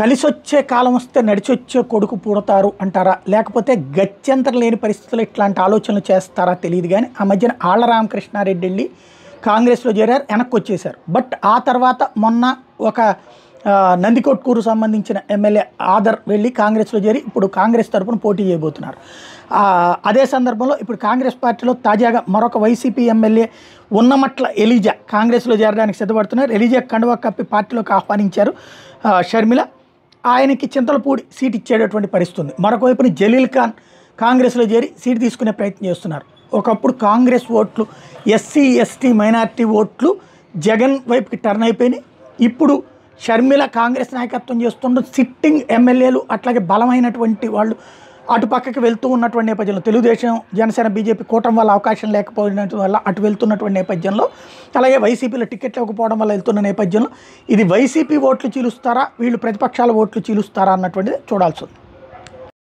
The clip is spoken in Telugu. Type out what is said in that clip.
కలిసొచ్చే కాలం వస్తే నడిచొచ్చే కొడుకు పుడతారు అంటారా, లేకపోతే గత్యంతరం లేని పరిస్థితుల్లో ఇట్లాంటి ఆలోచనలు చేస్తారా తెలియదు. కానీ ఆ మధ్యన ఆళ్ల రామకృష్ణారెడ్డి వెళ్ళి కాంగ్రెస్లో చేరారు, వెనక్కి వచ్చేశారు. బట్ ఆ తర్వాత మొన్న ఒక నందికొట్కూరు సంబంధించిన ఎమ్మెల్యే ఆదర్ వెళ్ళి కాంగ్రెస్లో చేరి ఇప్పుడు కాంగ్రెస్ తరఫున పోటీ చేయబోతున్నారు. అదే సందర్భంలో ఇప్పుడు కాంగ్రెస్ పార్టీలో తాజాగా మరొక వైసీపీ ఎమ్మెల్యే ఉన్నమట్ల ఎలీజా కాంగ్రెస్లో చేరడానికి సిద్ధపడుతున్నారు. ఎలీజా కండువా కప్పి పార్టీలోకి ఆహ్వానించారు షర్మిల. ఆయనకి చింతలపూడి సీట్ ఇచ్చేటటువంటి పరిస్థితి ఉంది. మరొక వైపున జలీల్ ఖాన్ కాంగ్రెస్లో చేరి సీట్ తీసుకునే ప్రయత్నం చేస్తున్నారు. ఒకప్పుడు కాంగ్రెస్ ఓట్లు ఎస్సీ ఎస్టీ మైనార్టీ ఓట్లు జగన్ వైపుకి టర్న్ అయిపోయినాయి. ఇప్పుడు షర్మిల కాంగ్రెస్ నాయకత్వం చేస్తున్న సిట్టింగ్ ఎమ్మెల్యేలు అట్లాగే బలమైనటువంటి వాళ్ళు అటు పక్కకి వెళ్తూ ఉన్నటువంటి నేపథ్యంలో తెలుగుదేశం జనసేన బీజేపీ కూటమి వల్ల అవకాశం లేకపోయిన వల్ల అటు వెళ్తున్నటువంటి నేపథ్యంలో, అలాగే వైసీపీలో టికెట్లు ఇవ్వకపోవడం వల్ల వెళ్తున్న నేపథ్యంలో ఇది వైసీపీ ఓట్లు చీలుస్తారా, వీళ్ళు ప్రతిపక్షాల ఓట్లు చీలుస్తారా అన్నటువంటిది చూడాల్సి ఉంది.